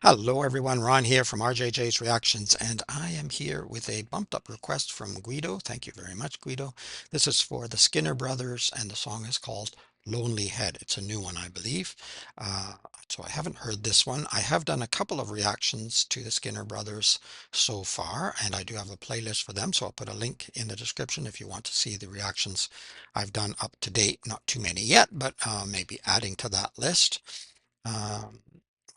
Hello everyone, Ron here from RJJ's Reactions, and I am here with a bumped up request from Guido. Thank you very much, Guido. This is for the Skinner Brothers, and the song is called Lonely Head. It's a new one, I believe. Uh, so I haven't heard this one. I have done a couple of reactions to the Skinner Brothers so far, and I do have a playlist for them, so I'll put a link in the description if you want to see the reactions I've done up to date. Not too many yet, but maybe adding to that list. Um,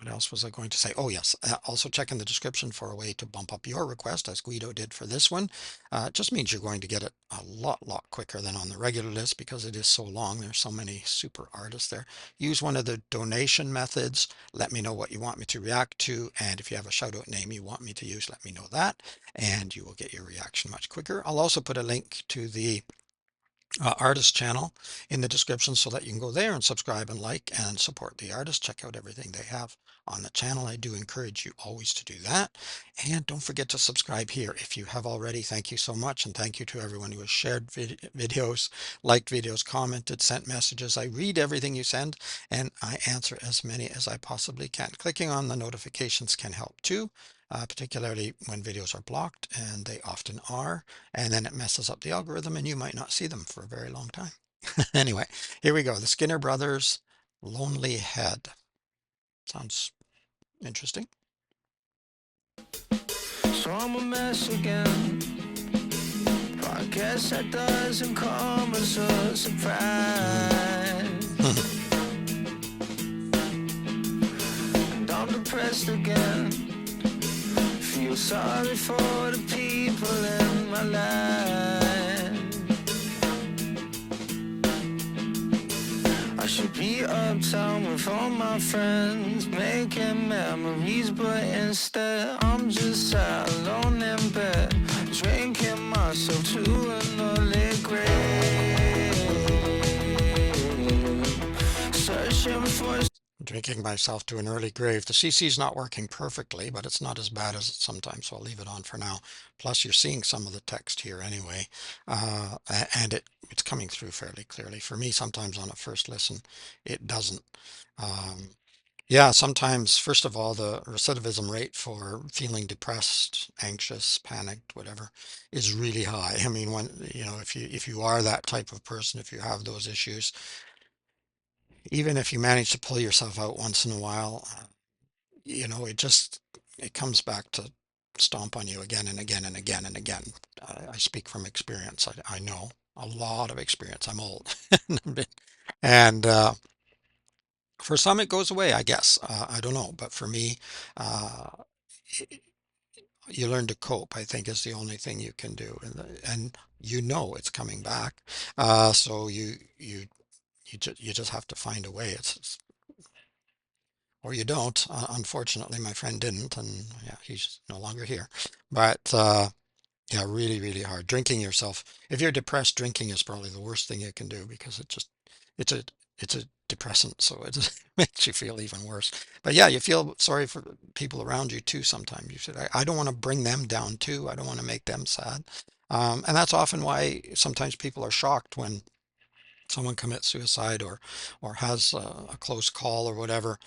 what else was I going to say? Oh, yes. Also check in the description for a way to bump up your request, as Guido did for this one. It just means you're going to get it a lot quicker than on the regular list because it is so long. There's so many super artists there. Use one of the donation methods. Let me know what you want me to react to. And if you have a shout out name you want me to use, let me know that. And you will get your reaction much quicker. I'll also put a link to the artist channel in the description so that you can go there and subscribe and like and support the artist. Check out everything they have on the channel. I do encourage you always to do that. And don't forget to subscribe here if you have already. Thank you so much. And thank you to everyone who has shared videos, liked videos, commented, sent messages. I read everything you send and I answer as many as I possibly can. Clicking on the notifications can help too. Particularly when videos are blocked, and they often are, and then it messes up the algorithm and you might not see them for a very long time. Anyway, here we go. The Skinner Brothers, Lonely Head. Sounds interesting. So I'm a mess again. I guess that doesn't come as a surprise. And I'm depressed again. Feel sorry for the people in my life. I should be uptown with all my friends, making memories, but instead I'm just sat alone in bed, drinking myself to an early grave, searching for Drinking myself to an early grave. The CC is not working perfectly, but it's not as bad as it sometimes, so I'll leave it on for now. Plus, you're seeing some of the text here anyway, and it's coming through fairly clearly. For me, sometimes on a first listen, it doesn't. Yeah, sometimes, first of all, the recidivism rate for feeling depressed, anxious, panicked, whatever, is really high. I mean, if you are that type of person, if you have those issues, even if you manage to pull yourself out once in a while, it comes back to stomp on you again and again and again and again. I speak from experience. I know a lot of experience. I'm old. And for some, it goes away, I guess. I don't know. But for me, uh, you learn to cope, I think, is the only thing you can do. And you know it's coming back. So you just have to find a way. Or you don't. Unfortunately, my friend didn't, and yeah, he's no longer here. But yeah, really hard. Drinking yourself. If you're depressed, drinking is probably the worst thing you can do because it's a it's a depressant, so it makes you feel even worse. But yeah, you feel sorry for the people around you too sometimes. You said, I don't want to bring them down too. I don't want to make them sad. And that's often why sometimes people are shocked when someone commits suicide or has a close call or whatever,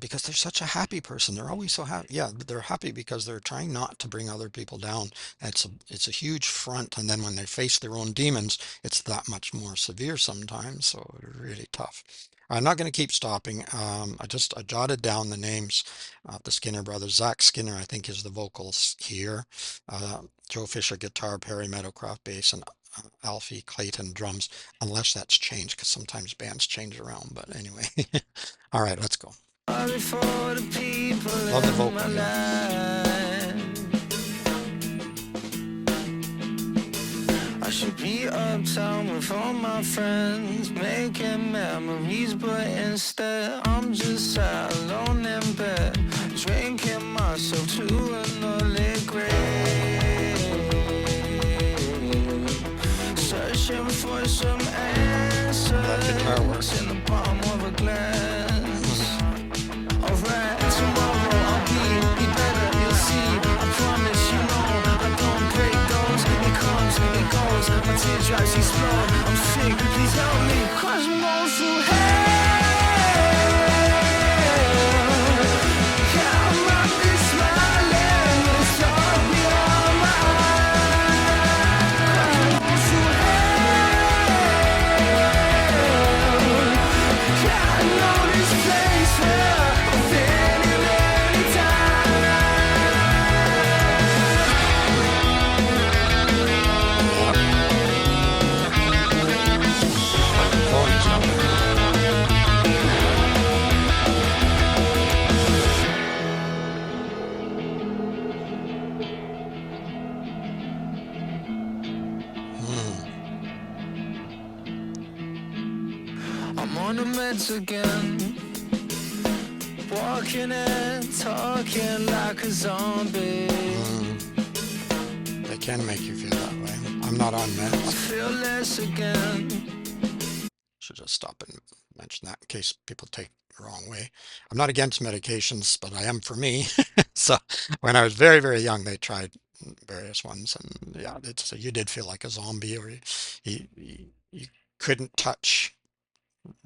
because they're such a happy person. They're always so happy. Yeah, they're happy because they're trying not to bring other people down. It's a huge front, and then when they face their own demons, it's that much more severe sometimes. So really tough. I'm not going to keep stopping. I jotted down the names of the Skinner brothers. Zach Skinner, I think, is the vocals here. Joe Fisher guitar, Perry Meadowcroft bass, and Alfie Clayton drums, unless that's changed, because sometimes bands change around. But anyway, all right, let's go. Love the vocal here. I should be uptown with all my friends, making memories, but instead I'm just sat alone in bed, drinking myself to an early grave, searching for some answers in the palm of a glass. Alright, tomorrow I'll be better, you'll see. I promise, you know, I don't break those. It comes, it goes, my teardrops explode. I'm sick, please help me, 'cause I'm going through hell. Yeah, I'm on the meds again. Walking and talking like a zombie. They can make you feel that way. I'm not on meds. I feel less again. Should just stop and mention that in case people take it the wrong way. I'm not against medications, but I am for me. So when I was very, very young, they tried various ones, and yeah, you did feel like a zombie, or you couldn't touch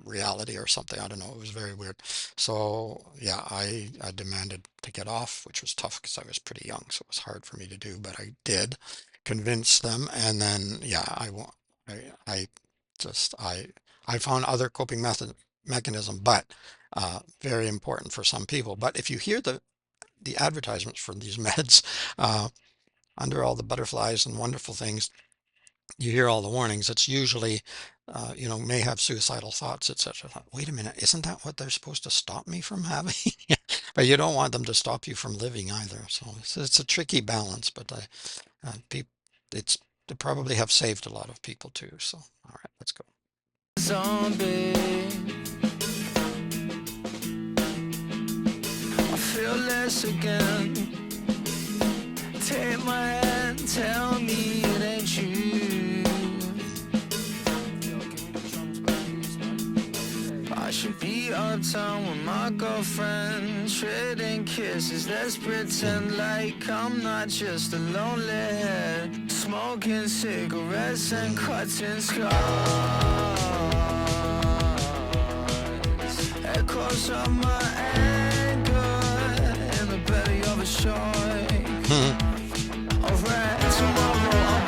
reality or something. I don't know. It was very weird. So yeah, I demanded to get off, which was tough because I was pretty young, so it was hard for me to do, but I did convince them, and then yeah, I just I found other coping mechanism, but very important for some people. But if you hear the advertisements for these meds, uh, under all the butterflies and wonderful things, you hear all the warnings. It's usually, may have suicidal thoughts, etc. Wait a minute, isn't that what they're supposed to stop me from having? But you don't want them to stop you from living either. So it's a tricky balance, but people, it's they probably have saved a lot of people too. So all right, let's go. Zombie. I feel less again. Take my hand, tell me it ain't you. I should be uptown with my girlfriend, trading kisses. Let's pretend like I'm not just a lonely head, smoking cigarettes and cutting scars. Echoes of my anger in the belly of a shark. Alright, tomorrow I'll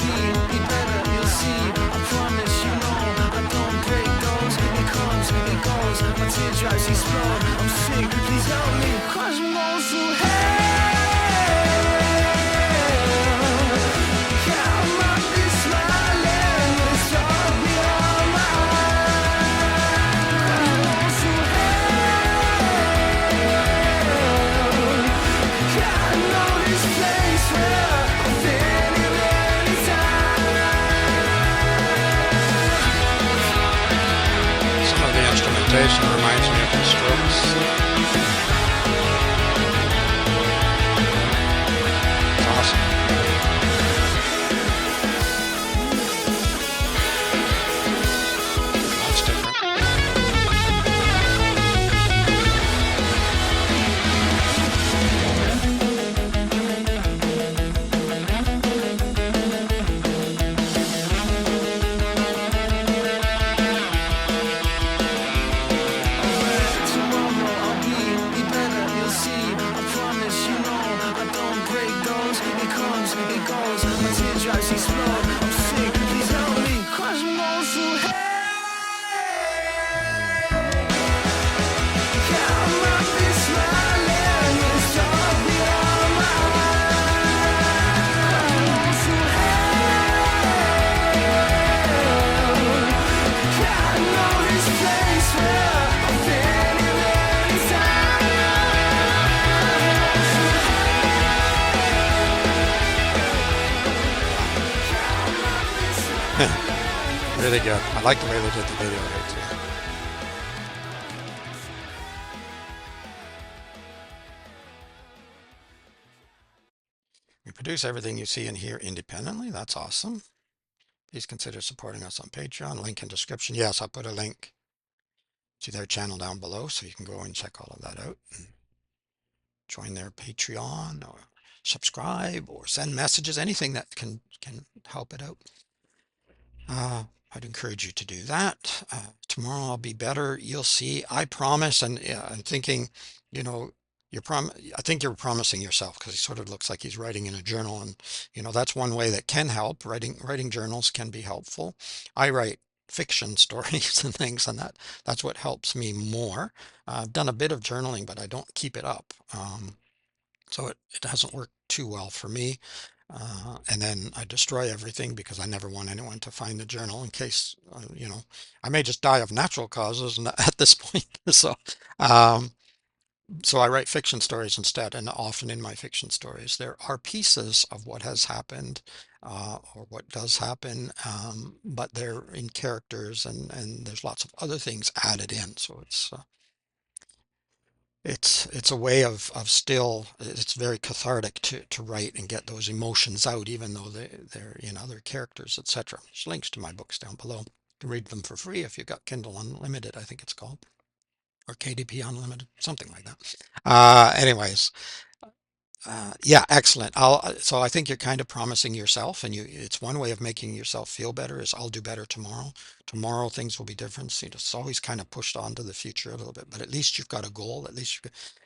be better, you'll see. I promise, you know, I don't break those. It comes, it goes, my teardrops explode. I'm sick, please help me, 'cause I'm going through hell. Yeah, I might be smiling, but it's all beyond my eyes. I'm going through hell. Yeah, I know this place where I've been here many times. Some of the instrumentation reminds me of the Strokes. It's awesome. That's different. Tomorrow I'll be better, you'll see. I promise, you know, I don't break those. It comes, it goes, my teardrops explode. I'm sick, please help me, 'cause I'm going through hell. Yeah, I might be smiling, but it's all beyond my eyes. I'm going through hell. Yeah, I know this place where I've been here many times. Really good. I like the way they did the video here too. We produce everything you see and hear independently. That's awesome. Please consider supporting us on Patreon. Link in description. Yes, I'll put a link to their channel down below, so you can go and check all of that out. Join their Patreon, or subscribe, or send messages, anything that can help it out. I'd encourage you to do that. Tomorrow I'll be better. You'll see. I promise. And I'm thinking, you know, I think you're promising yourself, because he sort of looks like he's writing in a journal, and that's one way that can help. Writing journals can be helpful. I write fiction stories and things, and that's what helps me more. I've done a bit of journaling, but I don't keep it up. So it hasn't worked too well for me. And then I destroy everything because I never want anyone to find the journal, in case, I may just die of natural causes at this point. So, um, So I write fiction stories instead, and often in my fiction stories, there are pieces of what has happened or what does happen, but they're in characters, and there's lots of other things added in. So it's a way of still it's very cathartic to write and get those emotions out, even though they're in other characters, etc. There's links to my books down below. You can read them for free if you've got Kindle Unlimited, I think it's called, or KDP Unlimited, something like that. Anyways, yeah, excellent. So I think you're kind of promising yourself, and it's one way of making yourself feel better is I'll do better tomorrow. Tomorrow things will be different. So it's always kind of pushed on to the future a little bit, but at least you've got a goal. At least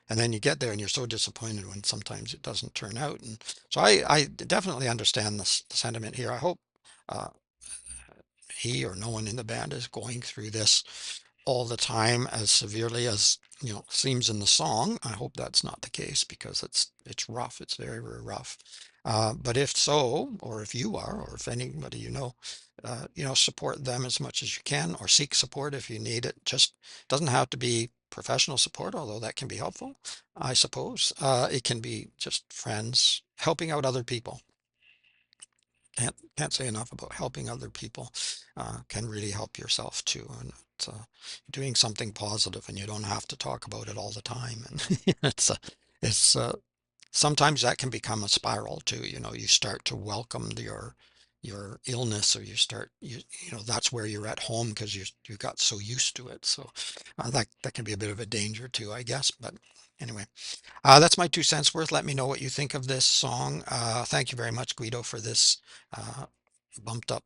and then you get there and you're so disappointed when sometimes it doesn't turn out. And so I definitely understand the sentiment here. I hope uh, he or no one in the band is going through this all the time as severely as seems in the song. I hope that's not the case because it's rough. It's very, very rough. But if so, or if you are, or if anybody support them as much as you can, or seek support if you need it. Just doesn't have to be professional support, although that can be helpful, I suppose. It can be just friends helping out other people. Can't say enough about helping other people. Can really help yourself too, and it's doing something positive, and you don't have to talk about it all the time. And it's sometimes that can become a spiral too. You start to welcome your illness, or that's where you're at home because you got so used to it. So that can be a bit of a danger too, I guess. But anyway. That's my 2 cents worth. Let me know what you think of this song. Thank you very much, Guido, for this uh, bumped up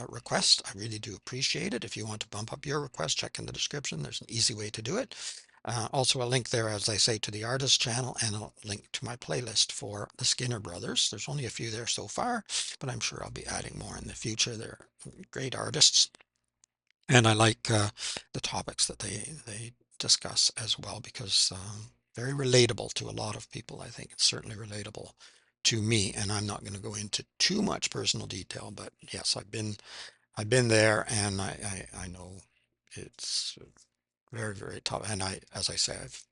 request. I really do appreciate it. If you want to bump up your request, check in the description. There's an easy way to do it. Also a link there, as I say, to the artist channel, and a link to my playlist for the Skinner Brothers. There's only a few there so far, but I'm sure I'll be adding more in the future. They're great artists. And I like the topics that they discuss as well because very relatable to a lot of people. I think it's certainly relatable to me, and I'm not going to go into too much personal detail, but yes, I've been there, and I know it's very, very tough. And as I say, I've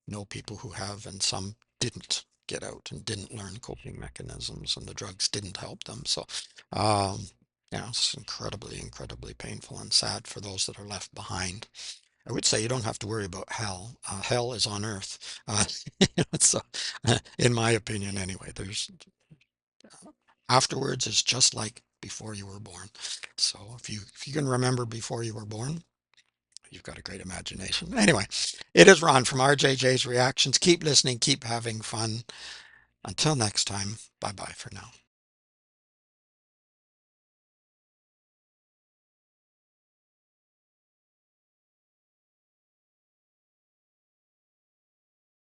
know people who have, and some didn't get out and didn't learn coping mechanisms, and the drugs didn't help them. So, um, yeah, it's incredibly, incredibly painful and sad for those that are left behind. I would say you don't have to worry about hell. Hell is on earth. So, in my opinion, anyway, there's afterwards is just like before you were born. So if you can remember before you were born, you've got a great imagination. Anyway, it is Ron from RJJ's Reactions. Keep listening, keep having fun. Until next time, bye bye for now.